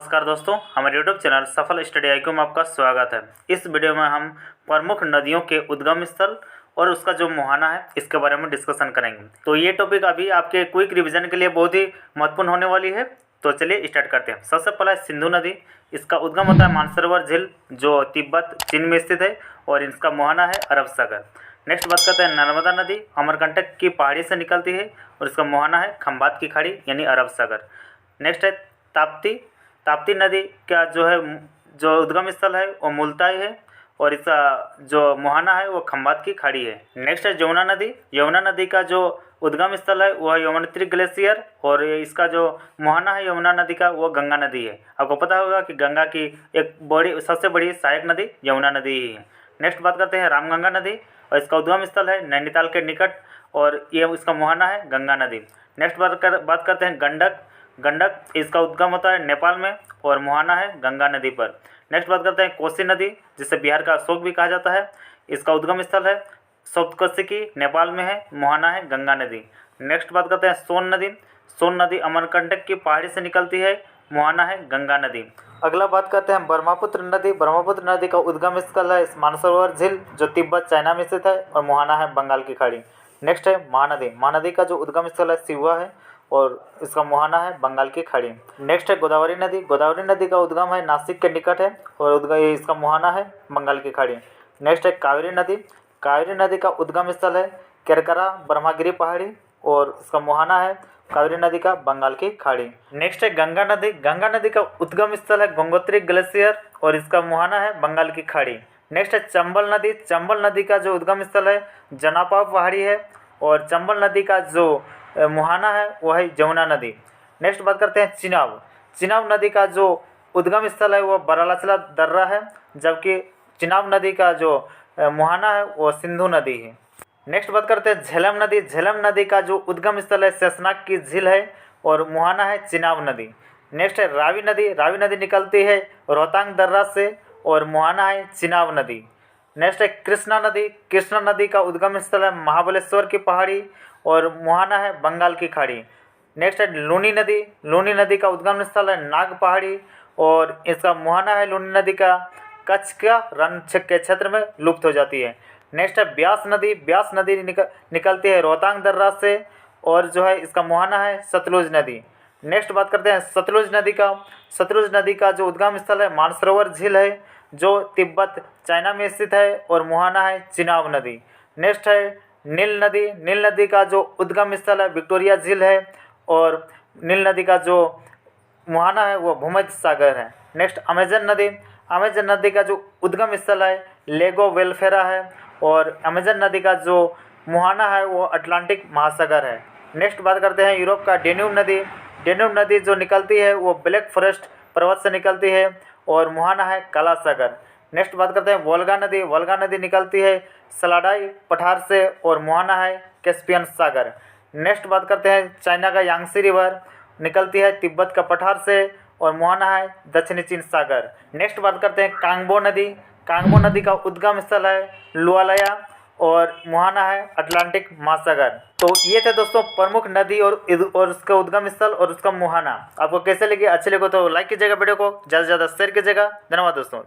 नमस्कार दोस्तों, हमारे YouTube चैनल सफल स्टडी आईक्यू में आपका स्वागत है। इस वीडियो में हम प्रमुख नदियों के उद्गम स्थल और उसका जो मुहाना है इसके बारे में डिस्कशन करेंगे। तो ये टॉपिक अभी आपके क्विक रिवीजन के लिए बहुत ही महत्वपूर्ण होने वाली है। तो चलिए स्टार्ट करते हैं। सबसे पहला है सिंधु नदी। इसका उद्गम होता है मानसरोवर झील जो तिब्बत चीन में स्थित है और इसका मुहाना है अरब सागर। नेक्स्ट बात करते हैं नर्मदा नदी, अमरकंटक की पहाड़ी से निकलती है और इसका मुहाना है खंबात की खाड़ी यानी अरब सागर। नेक्स्ट है ताप्ती। ताप्ती नदी का जो उद्गम स्थल है वो मुल्ताई है और इसका जो मुहाना है वो खंबात की खाड़ी है। नेक्स्ट है यमुना नदी। यमुना नदी का जो उद्गम स्थल है वह यमुनोत्री ग्लेशियर और इसका जो मुहाना है यमुना नदी का वो गंगा नदी है। आपको पता होगा कि गंगा की एक सबसे बड़ी सहायक नदी यमुना नदी ही है। नेक्स्ट बात करते हैं रामगंगा नदी और इसका उद्गम स्थल है नैनीताल के निकट और ये इसका मुहाना है गंगा नदी। नेक्स्ट बात करते हैं गंडक। गंडक इसका उद्गम होता है नेपाल में और मुहाना है गंगा नदी पर। नेक्स्ट बात करते हैं कोसी नदी जिसे बिहार का अशोक भी कहा जाता है। इसका उद्गम स्थल है सप्तकोशी नेपाल में है, मुहाना है गंगा नदी। नेक्स्ट बात करते हैं सोन नदी। सोन नदी अमरकंटक की पहाड़ी से निकलती है, मुहाना है गंगा नदी। अगला बात करते हैं ब्रह्मपुत्र नदी। ब्रह्मपुत्र नदी का उद्गम स्थल है मानसरोवर झील जो तिब्बत चाइना में स्थित है और मुहाना है बंगाल की खाड़ी। नेक्स्ट है महानदी। महानदी का जो उद्गम स्थल है सिवा है और इसका मुहाना है बंगाल की खाड़ी। नेक्स्ट है गोदावरी नदी। गोदावरी नदी का उद्गम है नासिक के निकट है और इसका मुहाना है बंगाल की खाड़ी। नेक्स्ट है कावेरी नदी। कावेरी नदी का उद्गम स्थल है केरकरा ब्रह्मगिरी पहाड़ी और इसका मुहाना है कावेरी नदी का बंगाल की खाड़ी। नेक्स्ट है गंगा नदी। गंगा नदी का उद्गम स्थल है गंगोत्री ग्लेशियर और इसका मुहाना है बंगाल की खाड़ी। नेक्स्ट है चंबल नदी। चंबल नदी का जो उद्गम स्थल है जनापाव पहाड़ी है और चंबल नदी का जो मुहाना है वह है यमुना नदी। नेक्स्ट बात करते हैं चिनाब। चिनाब नदी का जो उद्गम स्थल है वह बरालाचला दर्रा है जबकि चिनाब नदी का जो मुहाना है वह सिंधु नदी है। नेक्स्ट बात करते हैं झेलम नदी। झेलम नदी का जो उद्गम स्थल है शेषनाग की झील है और मुहाना है चिनाब नदी। नेक्स्ट है रावी नदी। रावी नदी निकलती है रोहतांग दर्रा से और मुहाना है चिनाब नदी। नेक्स्ट है कृष्णा नदी। कृष्णा नदी का उद्गम स्थल है महाबलेश्वर की पहाड़ी और मुहाना है बंगाल की खाड़ी। नेक्स्ट है लूनी नदी। लूनी नदी का उद्गम स्थल है नाग पहाड़ी और इसका मुहाना है लूनी नदी का कच्छ का रण के क्षेत्र में लुप्त हो जाती है। नेक्स्ट है ब्यास नदी। ब्यास नदी निकलती है रोहतांग दर्रा से और जो है इसका मुहाना है सतलुज नदी। नेक्स्ट बात करते हैं सतलुज नदी का। सतलुज नदी का जो उद्गम स्थल है मानसरोवर झील है जो तिब्बत चाइना में स्थित है और मुहाना है चिनाब नदी। नेक्स्ट है नील नदी। नील नदी का जो उद्गम स्थल है विक्टोरिया झील है और नील नदी का जो मुहाना है वो भूमध्य सागर है। नेक्स्ट अमेजन नदी। अमेजन नदी का जो उद्गम स्थल है लेगो वेलफेरा है और अमेजन नदी का जो मुहाना है वो अटलांटिक महासागर है। नेक्स्ट बात करते हैं यूरोप का डेन्यूब नदी। डेन्यूब नदी जो निकलती है वो ब्लैक फॉरेस्ट पर्वत से निकलती है और मुहाना है काला सागर। नेक्स्ट बात करते हैं वोल्गा नदी। वोल्गा नदी निकलती है सलाडाई पठार से और मुहाना है कैस्पियन सागर। नेक्स्ट बात करते हैं चाइना का यांगसी रिवर निकलती है तिब्बत का पठार से और मुहाना है दक्षिणी चीन सागर। नेक्स्ट बात करते हैं कांगबो नदी। कांगबो नदी का उद्गम स्थल है लुआलया और मुहाना है अटलांटिक महासागर। तो ये थे दोस्तों प्रमुख नदी और उसका उद्गम स्थल और उसका मुहाना। आपको कैसे लगे? अच्छे लगे तो लाइक कीजिएगा, वीडियो को ज़्यादा से ज़्यादा शेयर कीजिएगा। धन्यवाद दोस्तों।